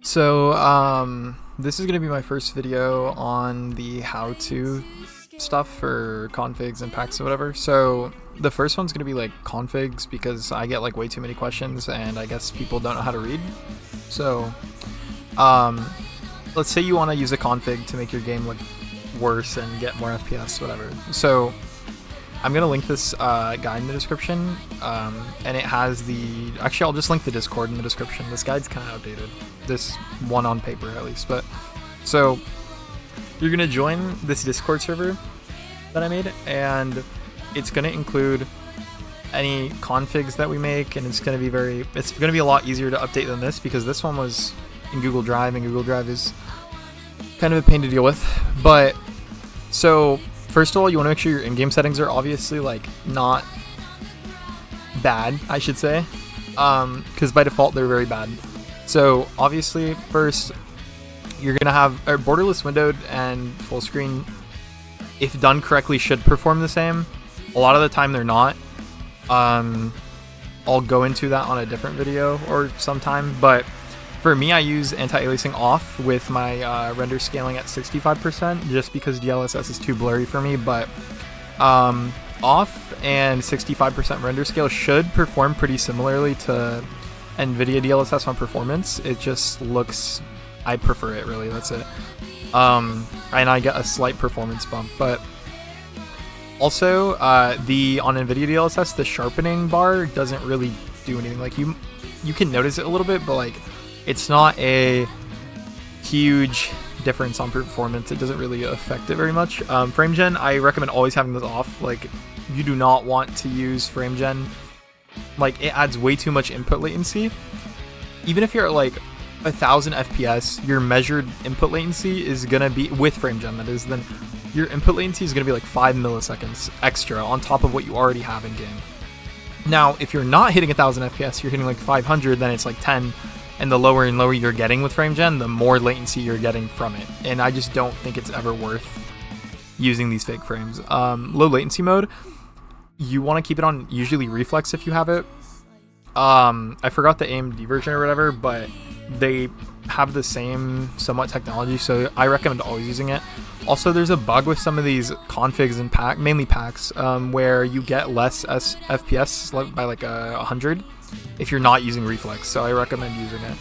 So, this is going to be my first video on the how-to stuff for configs and packs or whatever. So, the first one's going to be like configs because I get like way too many questions and I guess people don't know how to read. So, let's say you want to use a config to make your game look worse and get more FPS, whatever. So, I'm going to link this guide in the description, and it has the... Actually, I'll just link the Discord in the description. This guide's kind of outdated. This one on paper, at least. But so, you're going to join this Discord server that I made, and it's going to include any configs that we make, and it's going to be it's going to be a lot easier to update than this, because this one was in Google Drive, and Google Drive is kind of a pain to deal with. But, so... First of all, you want to make sure your in-game settings are obviously like not bad, I should say, because by default they're very bad. So obviously, first you're gonna have borderless windowed and full screen. If done correctly, should perform the same. A lot of the time they're not. I'll go into that on a different video or sometime, but for me, I use anti-aliasing off with my render scaling at 65%, just because DLSS is too blurry for me, but off and 65% render scale should perform pretty similarly to NVIDIA DLSS on performance. It just looks... I prefer it, really, that's it. And I get a slight performance bump, but also, on NVIDIA DLSS, the sharpening bar doesn't really do anything. Like, you can notice it a little bit, but like, it's not a huge difference on performance. It doesn't really affect it very much. Frame gen, I recommend always having this off. Like, you do not want to use frame gen. Like, it adds way too much input latency. Even if you're at like 1000 FPS, your measured input latency is gonna be, with frame gen that is, then your input latency is gonna be like 5 milliseconds extra on top of what you already have in game. Now, if you're not hitting 1000 FPS, you're hitting like 500, then it's like 10. And the lower and lower you're getting with frame gen, the more latency you're getting from it. And I just don't think it's ever worth using these fake frames. Low latency mode, you want to keep it on usually reflex if you have it. I forgot the AMD version or whatever, but they have the same somewhat technology, so I recommend always using it. Also, there's a bug with some of these configs and mainly packs, where you get less FPS by like 100 if you're not using reflex, so I recommend using it.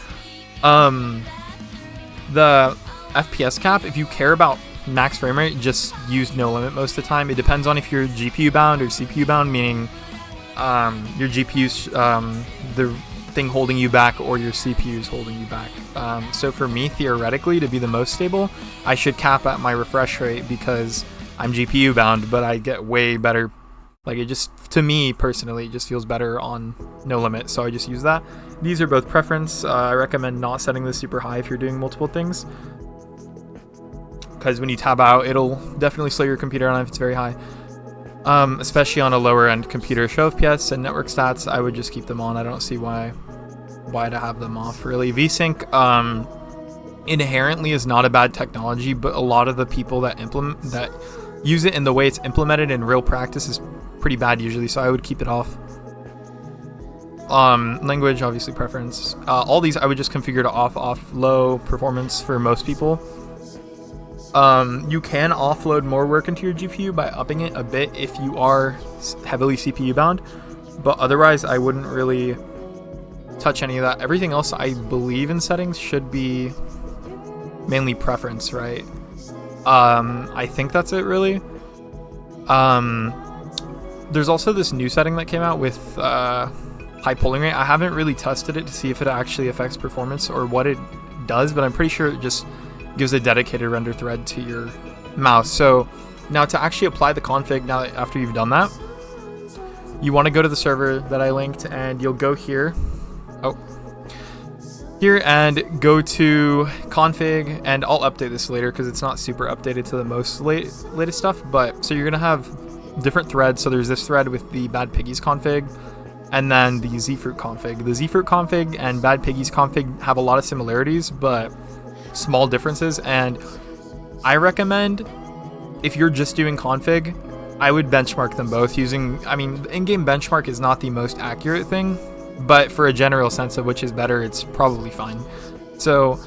The FPS cap, if you care about max frame rate, just use no limit most of the time. It depends on if you're GPU bound or CPU bound, meaning your GPU's the thing holding you back, or your CPU's holding you back. So for me, theoretically, to be the most stable, I should cap at my refresh rate because I'm GPU bound, but I get way better. Like, it just, to me personally, it just feels better on no limit, so I just use that. These are both preference. I recommend not setting this super high if you're doing multiple things, because when you tab out, it'll definitely slow your computer down if it's very high. Especially on a lower end computer. Show FPS and network stats, I would just keep them on. I don't see why to have them off, really. VSync inherently is not a bad technology, but a lot of the people that use it in the way it's implemented in real practice is pretty bad usually, so I would keep it off. Language, obviously preference. All these I would just configure to off, low performance for most people. You can offload more work into your GPU by upping it a bit if you are heavily CPU bound, but otherwise I wouldn't really touch any of that. Everything else I believe in settings should be mainly preference, right? I think that's it, really. There's also this new setting that came out with high polling rate. I haven't really tested it to see if it actually affects performance or what it does, but I'm pretty sure it just gives a dedicated render thread to your mouse. So now to actually apply the config, now after you've done that, you want to go to the server that I linked, and you'll go here. Here, and go to config, and I'll update this later because it's not super updated to the most latest stuff, but so you're gonna have different threads. So there's this thread with the Bad Piggies config, and then the ZFruit config. The ZFruit config and Bad Piggies config have a lot of similarities, but small differences, and I recommend, if you're just doing config, I would benchmark them both using, I mean, in-game benchmark is not the most accurate thing, but for a general sense of which is better, it's probably fine. So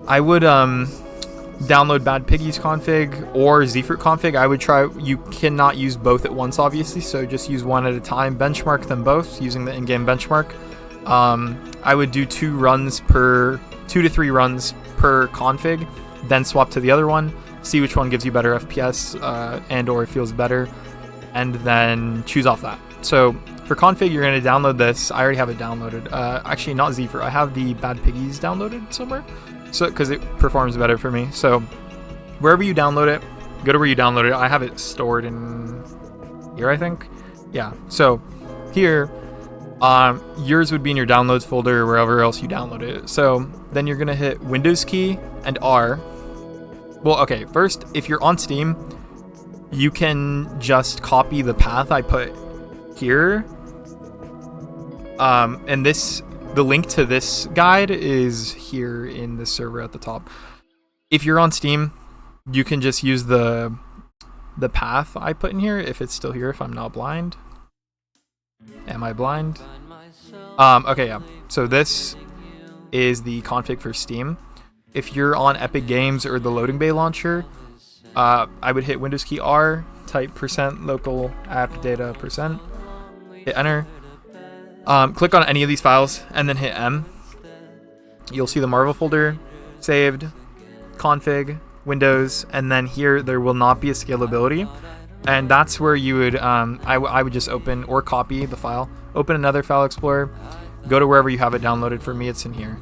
I would download Bad Piggy's config or zfruit config. I would try. You cannot use both at once, obviously, so just use one at a time. Benchmark them both using the in-game benchmark. I would do 2 to 3 runs per config, then swap to the other one, see which one gives you better FPS and or feels better, and then choose off that. So for config, you're going to download this. I already have it downloaded. Actually, not zfruit. I have the Bad Piggies downloaded somewhere, so because it performs better for me. So wherever you download it, go to where you download it. I have it stored in here, I think. Yeah. So here, yours would be in your downloads folder or wherever else you download it. So then you're going to hit Windows key and R. Well, okay, first, if you're on Steam, you can just copy the path I put here. And the link to this guide is here in the server at the top. If you're on Steam, you can just use the path I put in here, if it's still here, if I'm not blind. Am I blind? Okay, yeah. So this is the config for Steam. If you're on Epic Games or the Loading Bay launcher, I would hit Windows key R, type %local app data %, hit enter. Click on any of these files and then hit M. You'll see the Marvel folder, saved, config, Windows, and then here there will not be a scalability. And that's where you would, I would just open or copy the file, open another file explorer, go to wherever you have it downloaded. For me, it's in here.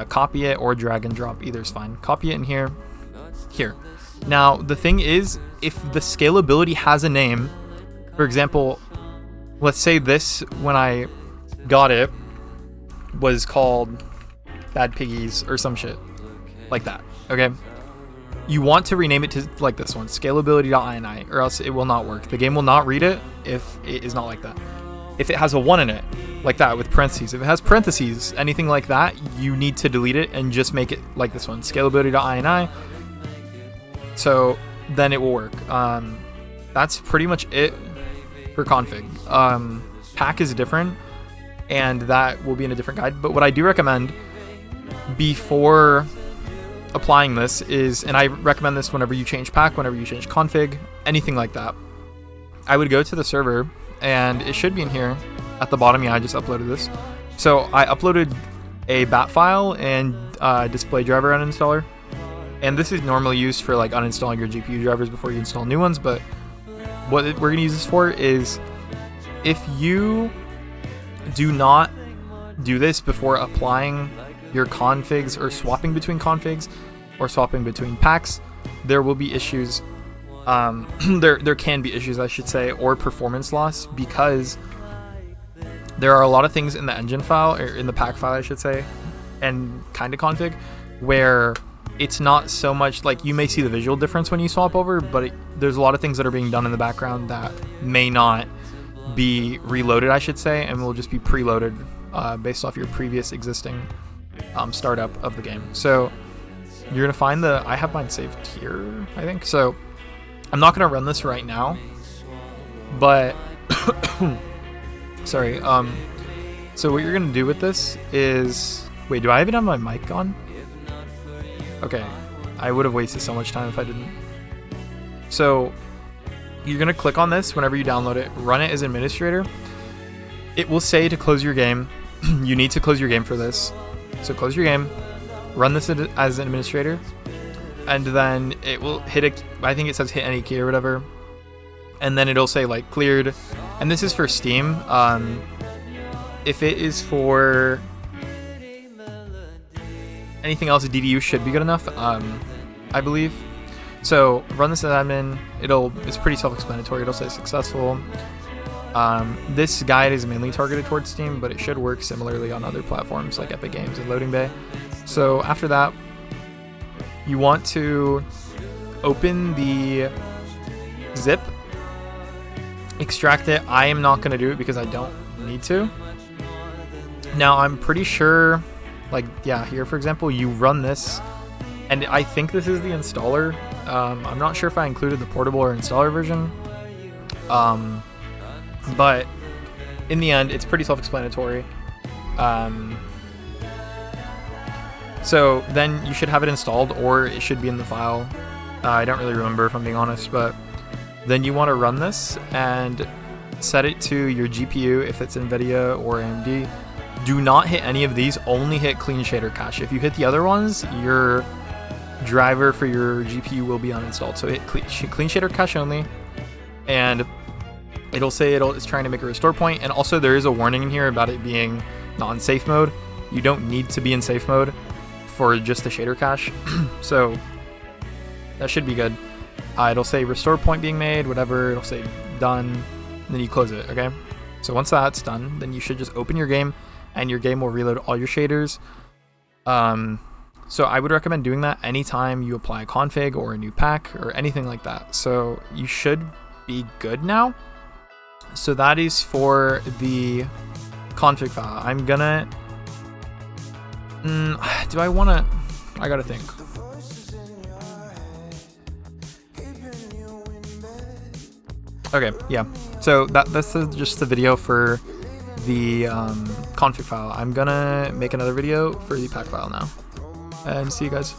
Copy it or drag and drop, either is fine. Copy it in here, here. Now, the thing is, if the scalability has a name, for example, let's say this, when I got it, was called Bad Piggies or some shit like that, okay? You want to rename it to like this one, scalability.ini, or else it will not work. The game will not read it if it is not like that. If it has a 1 in it, like that, with parentheses. If it has parentheses, anything like that, you need to delete it and just make it like this one, scalability.ini. So then it will work. That's pretty much it for config. Pack is different, and that will be in a different guide. But what I do recommend before applying this is, and I recommend this whenever you change pack, whenever you change config, anything like that, I would go to the server, and it should be in here at the bottom. Yeah, I just uploaded this. So I uploaded a bat file and display driver uninstaller, and this is normally used for like uninstalling your GPU drivers before you install new ones. But what we're gonna use this for is, if you do not do this before applying your configs or swapping between configs or swapping between packs, there will be issues. There can be issues, I should say, or performance loss, because there are a lot of things in the engine file, or in the pack file, I should say, and kind of config, where it's not so much like you may see the visual difference when you swap over, but there's a lot of things that are being done in the background that may not be reloaded, I should say, and will just be preloaded based off your previous existing startup of the game. So you're gonna find I have mine saved here, I think. So I'm not gonna run this right now, but sorry. So what you're gonna do with this is, wait, do I even have my mic on? Okay, I would have wasted so much time if I didn't. So you're gonna click on this whenever you download it, run it as administrator. It will say to close your game. You need to close your game for this. So close your game, run this as an administrator, and then it will hit I think it says hit any key or whatever, and then it'll say like cleared. And this is for Steam. If it is for anything else, DDU should be good enough, I believe. So run this as admin. It's pretty self-explanatory. It'll say successful. This guide is mainly targeted towards Steam, but it should work similarly on other platforms like Epic Games and Loading Bay. So after that, you want to open the zip, extract it. I am not going to do it because I don't need to. Now I'm pretty sure, like, yeah, here for example, you run this, and I think this is the installer. I'm not sure if I included the portable or installer version. But in the end, it's pretty self-explanatory. So then you should have it installed, or it should be in the file. I don't really remember, if I'm being honest, but then you want to run this and set it to your GPU if it's NVIDIA or AMD. Do not hit any of these, only hit clean shader cache. If you hit the other ones, your driver for your GPU will be uninstalled. So hit clean shader cache only, and it'll say it's trying to make a restore point. And also there is a warning in here about it being not in safe mode. You don't need to be in safe mode for just the shader cache. So that should be good. It'll say restore point being made, whatever. It'll say done, and then you close it, okay? So once that's done, then you should just open your game, and your game will reload all your shaders. So I would recommend doing that anytime you apply a config or a new pack or anything like that. So you should be good now. So that is for the config file. I'm gonna... do I wanna... I gotta think. Okay, yeah. So this is just the video for the config file. I'm gonna make another video for the pack file now. And see you guys.